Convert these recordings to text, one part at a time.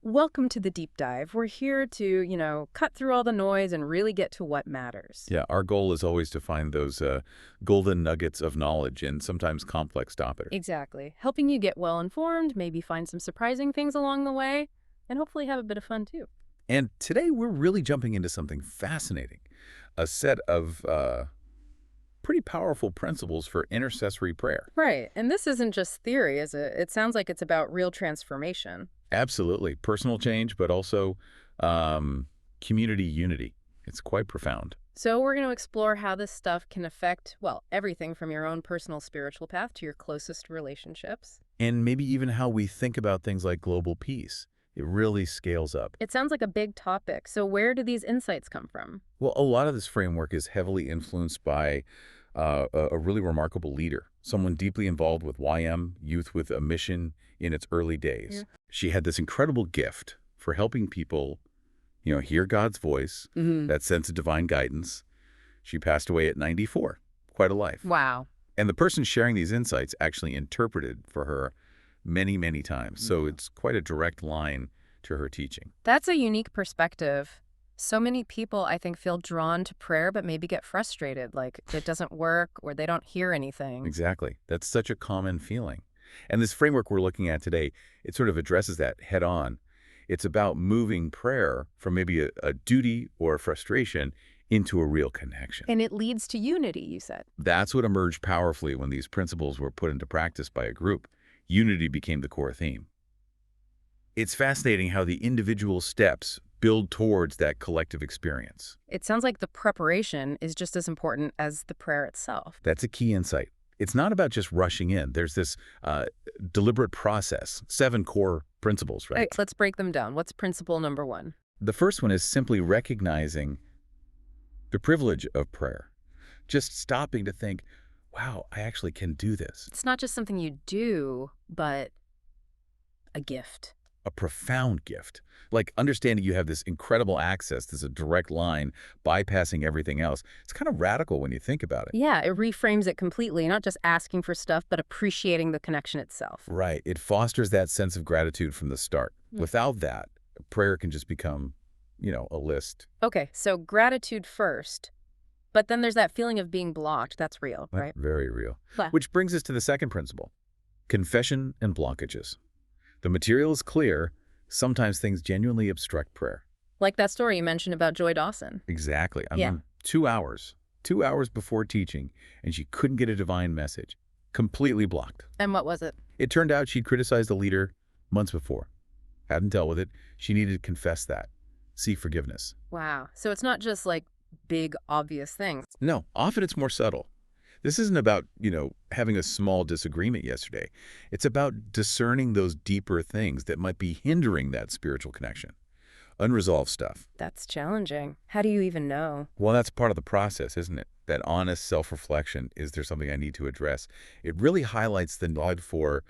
Welcome to the deep dive. We're here to, cut through all the noise and really get to what matters. Yeah, our goal is always to find those golden nuggets of knowledge in sometimes complex topics. Exactly. Helping you get well informed, maybe find some surprising things along the way, and hopefully have a bit of fun too. And today we're really jumping into something fascinating, a set of pretty powerful principles for intercessory prayer. Right. And this isn't just theory, is it? It sounds like it's about real transformation. Absolutely. Personal change, but also community unity. It's quite profound. So we're going to explore how this stuff can affect, well, everything from your own personal spiritual path to your closest relationships. And maybe even how we think about things like global peace. It really scales up. It sounds like a big topic. So where do these insights come from? Well, a lot of this framework is heavily influenced by a really remarkable leader, someone deeply involved with YM, Youth with a Mission, in its early days. Yeah. She had this incredible gift for helping people, hear God's voice, that sense of divine guidance. She passed away at 94, quite a life. Wow. And the person sharing these insights actually interpreted for her many, many times. So it's quite a direct line to her teaching. That's a unique perspective. So many people, I think, feel drawn to prayer, but maybe get frustrated, like it doesn't work or they don't hear anything. Exactly. That's such a common feeling. And this framework we're looking at today, it sort of addresses that head on. It's about moving prayer from maybe a duty or a frustration into a real connection. And it leads to unity, you said. That's what emerged powerfully when these principles were put into practice by a group. Unity became the core theme. It's fascinating how the individual steps build towards that collective experience. It sounds like the preparation is just as important as the prayer itself. That's a key insight. It's not about just rushing in. There's this deliberate process, 7 core principles, right? Let's break them down. What's principle number 1? The first one is simply recognizing the privilege of prayer. Just stopping to think, wow, I actually can do this. It's not just something you do, but a gift. A profound gift. Like understanding you have this incredible access, there's a direct line, bypassing everything else. It's kind of radical when you think about it. Yeah, it reframes it completely, not just asking for stuff, but appreciating the connection itself. Right. It fosters that sense of gratitude from the start. Without that, prayer can just become, a list. Okay, so gratitude first, but then there's that feeling of being blocked. That's real, right? Very real. Wow. Which brings us to the second principle, confession and blockages. The material is clear. Sometimes things genuinely obstruct prayer. Like that story you mentioned about Joy Dawson. Exactly. I Yeah. mean, 2 hours before teaching, and she couldn't get a divine message. Completely blocked. And what was it? It turned out she'd criticized the leader months before. Hadn't dealt with it. She needed to confess that. Seek forgiveness. Wow. So it's not just like big, obvious things. No, often it's more subtle. This isn't about, having a small disagreement yesterday. It's about discerning those deeper things that might be hindering that spiritual connection. Unresolved stuff. That's challenging. How do you even know? Well, that's part of the process, isn't it? That honest self-reflection. Is there something I need to address? It really highlights the need for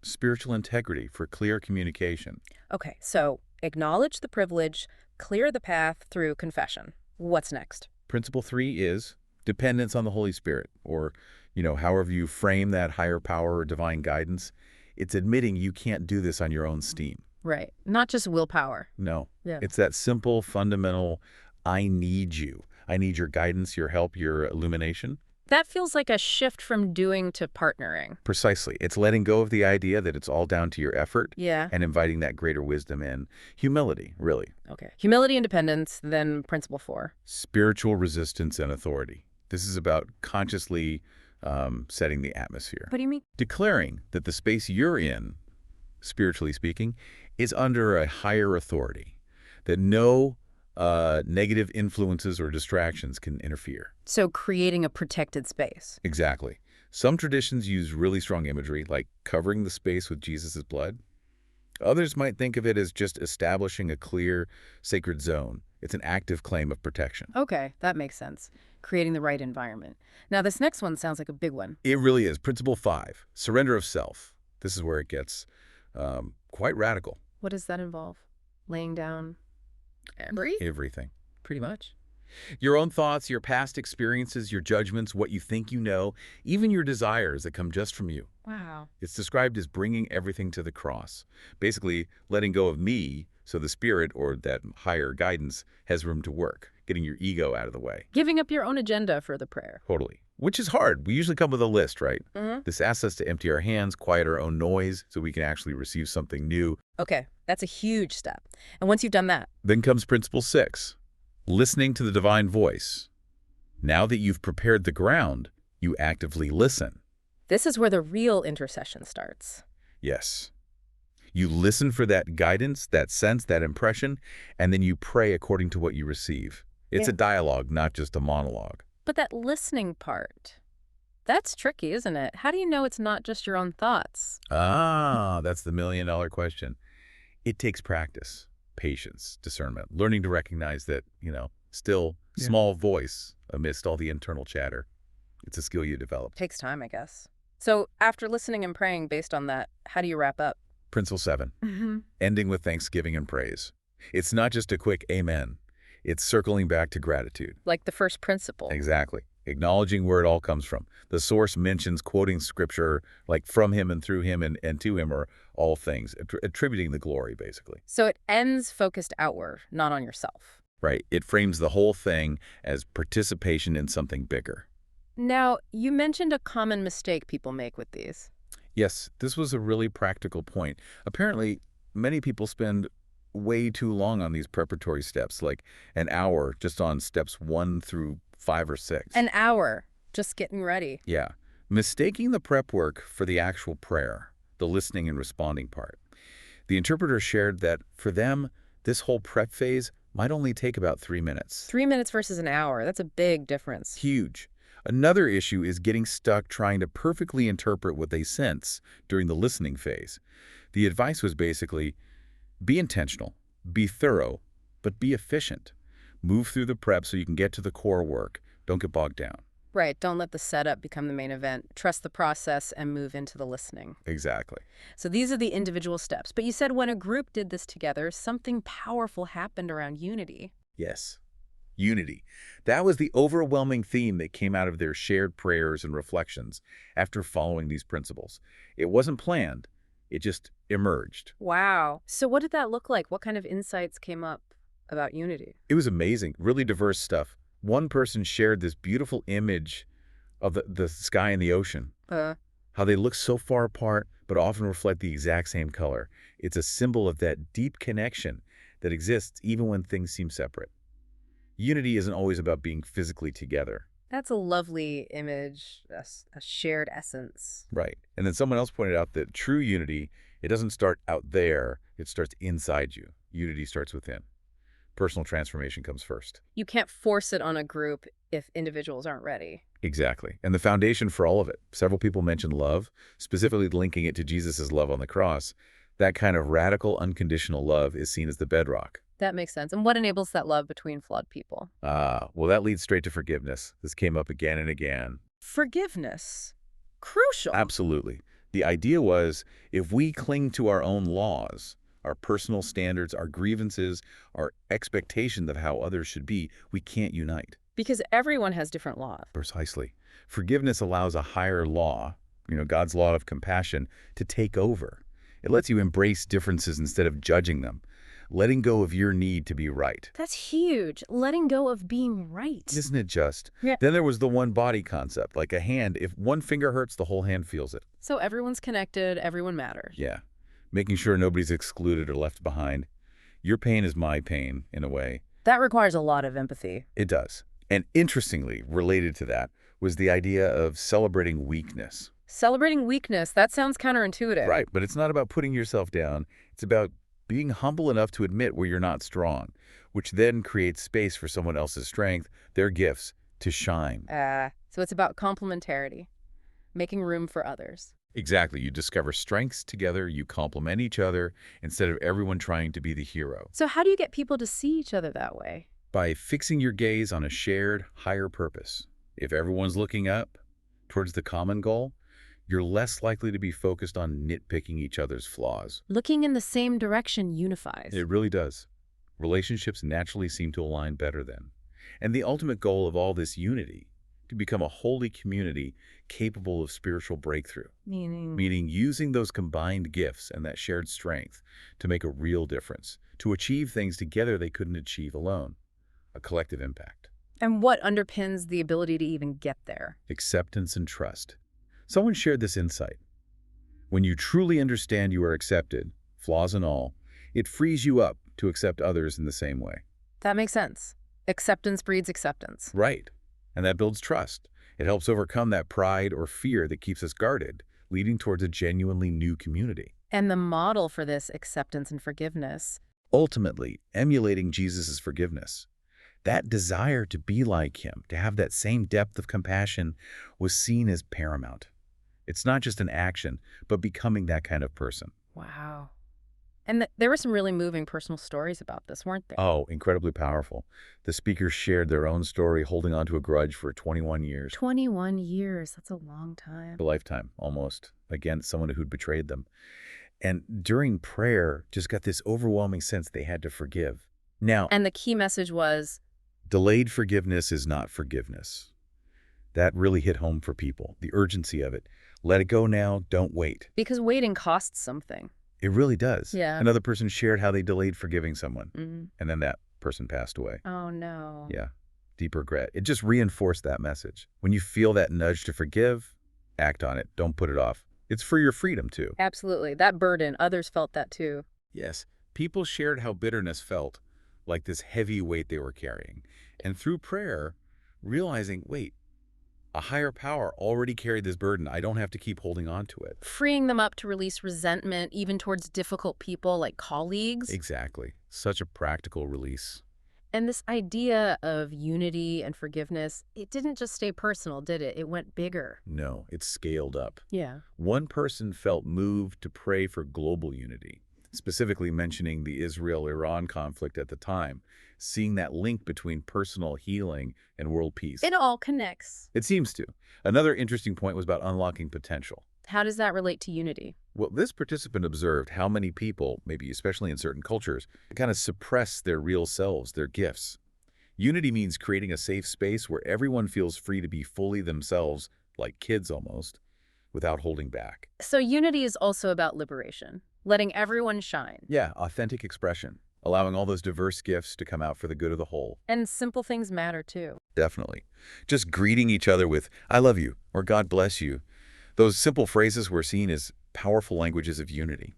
spiritual integrity, for clear communication. Okay, so acknowledge the privilege, clear the path through confession. What's next? Principle 3 is dependence on the Holy Spirit, or, however you frame that higher power or divine guidance. It's admitting you can't do this on your own steam. Right. Not just willpower. No. Yeah. It's that simple, fundamental, I need you. I need your guidance, your help, your illumination. That feels like a shift from doing to partnering. Precisely. It's letting go of the idea that it's all down to your effort Yeah. and inviting that greater wisdom in. Humility, really. Okay. Humility, independence, then principle 4. Spiritual resistance and authority. This is about consciously setting the atmosphere. What do you mean? Declaring that the space you're in, spiritually speaking, is under a higher authority, that no negative influences or distractions can interfere. So creating a protected space. Exactly. Some traditions use really strong imagery, like covering the space with Jesus' blood. Others might think of it as just establishing a clear, sacred zone. It's an active claim of protection. Okay, that makes sense. Creating the right environment. Now, this next one sounds like a big one. It really is. Principle 5, surrender of self. This is where it gets quite radical. What does that involve? Laying down Everything. pretty much. Your own thoughts, your past experiences, your judgments, what you think you know, even your desires that come just from you. Wow. It's described as bringing everything to the cross, basically letting go of me so the spirit or that higher guidance has room to work, getting your ego out of the way. Giving up your own agenda for the prayer. Totally. Which is hard. We usually come with a list, right? Hmm. This asks us to empty our hands, quiet our own noise so we can actually receive something new. Okay, that's a huge step. And once you've done that, Then comes principle 6, listening to the divine voice. Now that you've prepared the ground, you actively listen. this is where the real intercession starts. Yes. You listen for that guidance, that sense, that impression, and then you pray according to what you receive. It's Yeah. a dialogue, not just a monologue. But that listening part, that's tricky, isn't it? How do you know it's not just your own thoughts? Ah, that's the million-dollar question. It takes practice, patience, discernment, learning to recognize that, still small voice amidst all the internal chatter. It's a skill you develop. Takes time, I guess. So after listening and praying based on that, how do you wrap up? Principle 7, ending with thanksgiving and praise. It's not just a quick amen. It's circling back to gratitude. Like the first principle. Exactly. Acknowledging where it all comes from. The source mentions quoting scripture like from him and through him and to him are all things, attributing the glory, basically. So it ends focused outward, not on yourself. Right. It frames the whole thing as participation in something bigger. Now, you mentioned a common mistake people make with these. Yes, this was a really practical point. Apparently, many people spend way too long on these preparatory steps, like an hour just on steps 1 through 5 or 6. An hour, just getting ready. Yeah, mistaking the prep work for the actual prayer, the listening and responding part. The interpreter shared that for them, this whole prep phase might only take about 3 minutes. 3 minutes versus an hour, that's a big difference. Huge. Another issue is getting stuck trying to perfectly interpret what they sense during the listening phase. The advice was basically, be intentional, be thorough, but be efficient. Move through the prep so you can get to the core work. Don't get bogged down. Right, don't let the setup become the main event. Trust the process and move into the listening. Exactly. So these are the individual steps. But you said when a group did this together, something powerful happened around unity. Yes. Unity. That was the overwhelming theme that came out of their shared prayers and reflections after following these principles. It wasn't planned. It just emerged. Wow. So what did that look like? What kind of insights came up about unity? It was amazing, really diverse stuff. One person shared this beautiful image of the sky and the ocean, how they look so far apart but often reflect the exact same color. It's a symbol of that deep connection that exists even when things seem separate. Unity isn't always about being physically together. That's a lovely image, a shared essence. Right. And then someone else pointed out that true unity, it doesn't start out there, it starts inside you. Unity starts within. Personal transformation comes first. You can't force it on a group if individuals aren't ready. Exactly. And the foundation for all of it. Several people mentioned love, specifically linking it to Jesus' love on the cross. That kind of radical, unconditional love is seen as the bedrock. That makes sense. And what enables that love between flawed people? Well, that leads straight to forgiveness. This came up again and again. Forgiveness. Crucial. Absolutely. The idea was if we cling to our own laws, our personal standards, our grievances, our expectation of how others should be, we can't unite. Because everyone has different laws. Precisely. Forgiveness allows a higher law, God's law of compassion, to take over. It lets you embrace differences instead of judging them, letting go of your need to be right. That's huge. Letting go of being right. Isn't it just? Yeah. Then there was the one body concept, like a hand. If one finger hurts, the whole hand feels it. So everyone's connected, everyone matters. Yeah. Making sure nobody's excluded or left behind. Your pain is my pain, in a way. That requires a lot of empathy. It does. And interestingly, related to that, was the idea of celebrating weakness. Celebrating weakness, that sounds counterintuitive. Right, but it's not about putting yourself down. It's about being humble enough to admit where you're not strong, which then creates space for someone else's strength, their gifts, to shine. So it's about complementarity, making room for others. Exactly. You discover strengths together, you complement each other, instead of everyone trying to be the hero. So how do you get people to see each other that way? By fixing your gaze on a shared, higher purpose. If everyone's looking up towards the common goal, you're less likely to be focused on nitpicking each other's flaws. Looking in the same direction unifies. It really does. Relationships naturally seem to align better then. And the ultimate goal of all this unity, to become a holy community capable of spiritual breakthrough, Meaning? meaning using those combined gifts and that shared strength to make a real difference, to achieve things together they couldn't achieve alone, a collective impact. And what underpins the ability to even get there? Acceptance and trust. Someone shared this insight. When you truly understand you are accepted, flaws and all, it frees you up to accept others in the same way. That makes sense. Acceptance breeds acceptance. Right. And that builds trust. It helps overcome that pride or fear that keeps us guarded, leading towards a genuinely new community. And the model for this acceptance and forgiveness. Ultimately, emulating Jesus' forgiveness. That desire to be like him, to have that same depth of compassion, was seen as paramount. It's not just an action, but becoming that kind of person. Wow. And there were some really moving personal stories about this, weren't there? Oh, incredibly powerful. The speakers shared their own story, holding on to a grudge for 21 years. 21 years. That's a long time. A lifetime, almost, against someone who'd betrayed them. And during prayer, just got this overwhelming sense they had to forgive. Now, And the key message was, delayed forgiveness is not forgiveness. That really hit home for people, the urgency of it. Let it go now, don't wait. because waiting costs something. It really does. Yeah. Another person shared how they delayed forgiving someone, Mm. and then that person passed away. Oh, no. Yeah, deep regret. It just reinforced that message. When you feel that nudge to forgive, act on it. Don't put it off. It's for your freedom, too. Absolutely. That burden, others felt that too. Yes, people shared how bitterness felt, like this heavy weight they were carrying. And through prayer, realizing, wait, a higher power already carried this burden. I don't have to keep holding on to it. Freeing them up to release resentment, even towards difficult people like colleagues. Exactly. Such a practical release. And this idea of unity and forgiveness, it didn't just stay personal, did it? It went bigger. No, it's scaled up. Yeah. One person felt moved to pray for global unity, specifically mentioning the Israel-Iran conflict at the time, seeing that link between personal healing and world peace. It all connects. It seems to. Another interesting point was about unlocking potential. How does that relate to unity? Well, this participant observed how many people, maybe especially in certain cultures, kind of suppress their real selves, their gifts. Unity means creating a safe space where everyone feels free to be fully themselves, like kids almost, without holding back. So unity is also about liberation, letting everyone shine. Yeah, authentic expression, allowing all those diverse gifts to come out for the good of the whole. And simple things matter too. Definitely. Just greeting each other with, I love you, or God bless you. Those simple phrases were seen as powerful languages of unity,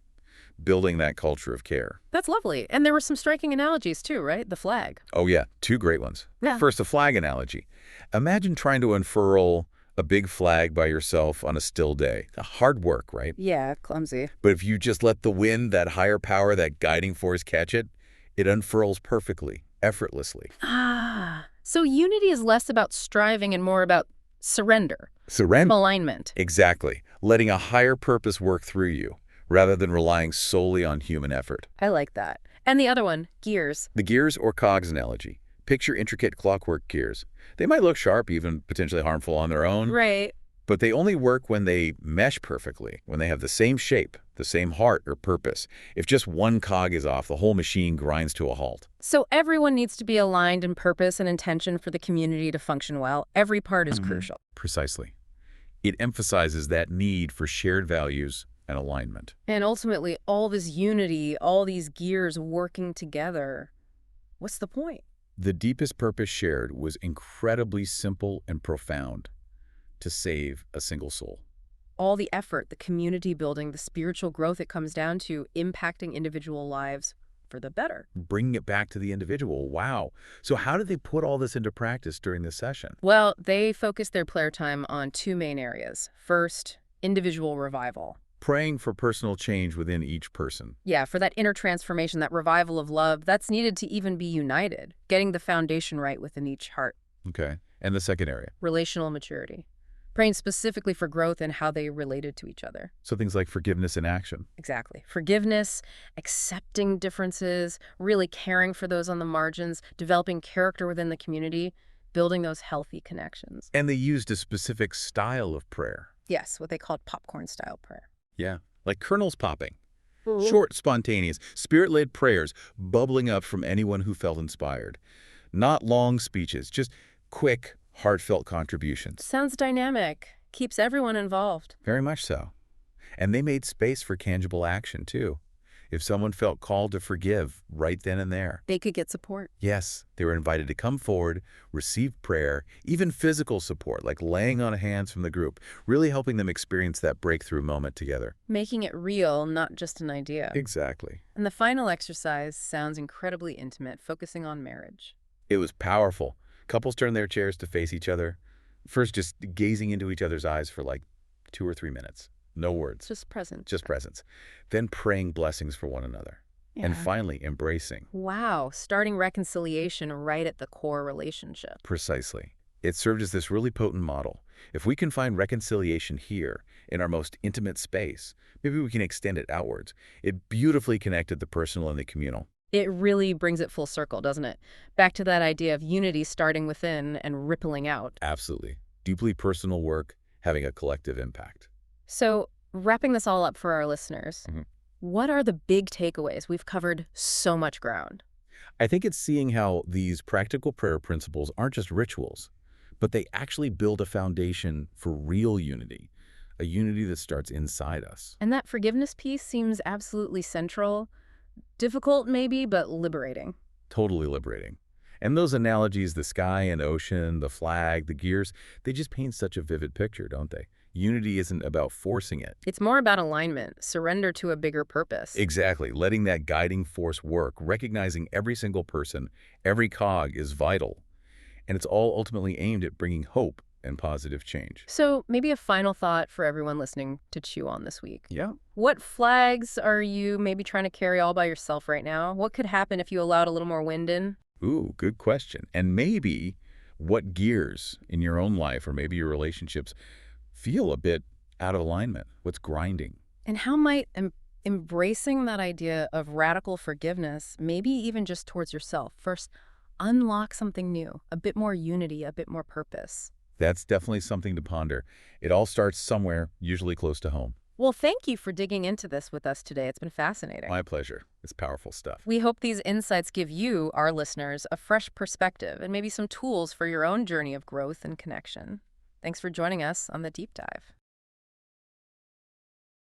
building that culture of care. That's lovely. And there were some striking analogies too, right? The flag. Oh yeah, two great ones. Yeah. First, the flag analogy. Imagine trying to unfurl a big flag by yourself on a still day. Hard work, right? Yeah, clumsy. But if you just let the wind, that higher power, that guiding force catch it, it unfurls perfectly, effortlessly. Ah, so unity is less about striving and more about surrender, Surrender. alignment. Exactly. Letting a higher purpose work through you, rather than relying solely on human effort. I like that. And the other one, gears. The gears or cogs analogy. Picture intricate clockwork gears. They might look sharp, even potentially harmful on their own, Right. but they only work when they mesh perfectly, when they have the same shape, the same heart or purpose. If just one cog is off, the whole machine grinds to a halt. So everyone needs to be aligned in purpose and intention for the community to function well. Every part is crucial. Precisely. It emphasizes that need for shared values and alignment. And ultimately, all this unity, all these gears working together, what's the point? The deepest purpose shared was incredibly simple and profound: to save a single soul. All the effort, the community building, the spiritual growth, it comes down to impacting individual lives for the better. Bringing it back to the individual. Wow. So how did they put all this into practice during this session? Well, they focused their prayer time on two main areas. First, individual revival. Praying for personal change within each person. Yeah, for that inner transformation, that revival of love, that's needed to even be united, getting the foundation right within each heart. Okay. And the second area? Relational maturity. Praying specifically for growth and how they related to each other. So things like forgiveness in action. Exactly. Forgiveness, accepting differences, really caring for those on the margins, developing character within the community, building those healthy connections. And they used a specific style of prayer. Yes, what they called popcorn-style prayer. Yeah. Like kernels popping. Short, spontaneous, spirit-led prayers bubbling up from anyone who felt inspired. Not long speeches, just quick, heartfelt contributions. Sounds dynamic. Keeps everyone involved. Very much so. And they made space for tangible action, too. If someone felt called to forgive right then and there, They could get support. yes, they were invited to come forward, receive prayer, even physical support, like laying on hands from the group, really helping them experience that breakthrough moment together. Making it real, not just an idea. Exactly. And the final exercise sounds incredibly intimate, focusing on marriage. It was powerful. Couples turned their chairs to face each other, first just gazing into each other's eyes for like 2 or 3 minutes. No words, Just present. just presence. Then praying blessings for one another. And Yeah. finally, embracing. Wow, starting reconciliation right at the core relationship. Precisely. It served as this really potent model. If we can find reconciliation here, in our most intimate space, maybe we can extend it outwards. It beautifully connected the personal and the communal. It really brings it full circle, doesn't it? Back to that idea of unity starting within and rippling out. Absolutely. Deeply personal work, having a collective impact. So, wrapping this all up for our listeners, Mhm. what are the big takeaways? We've covered so much ground. I think it's seeing how these practical prayer principles aren't just rituals, but they actually build a foundation for real unity, a unity that starts inside us. And that forgiveness piece seems absolutely central. Difficult, maybe, but liberating. Totally liberating. And those analogies, the sky and ocean, the flag, the gears, they just paint such a vivid picture, don't they? Unity isn't about forcing it. It's more about alignment, surrender to a bigger purpose. Exactly. Letting that guiding force work, recognizing every single person, every cog is vital. And it's all ultimately aimed at bringing hope and positive change. So, maybe a final thought for everyone listening to chew on this week. Yeah. What flags are you maybe trying to carry all by yourself right now? What could happen if you allowed a little more wind in? Ooh, good question. And maybe what gears in your own life or maybe your relationships feel a bit out of alignment? What's grinding? And how might embracing that idea of radical forgiveness, maybe even just towards yourself, first unlock something new, a bit more unity, a bit more purpose? That's definitely something to ponder. It all starts somewhere, usually close to home. Well, thank you for digging into this with us today. It's been fascinating. My pleasure. It's powerful stuff. We hope these insights give you, our listeners, a fresh perspective and maybe some tools for your own journey of growth and connection. Thanks for joining us on the Deep Dive.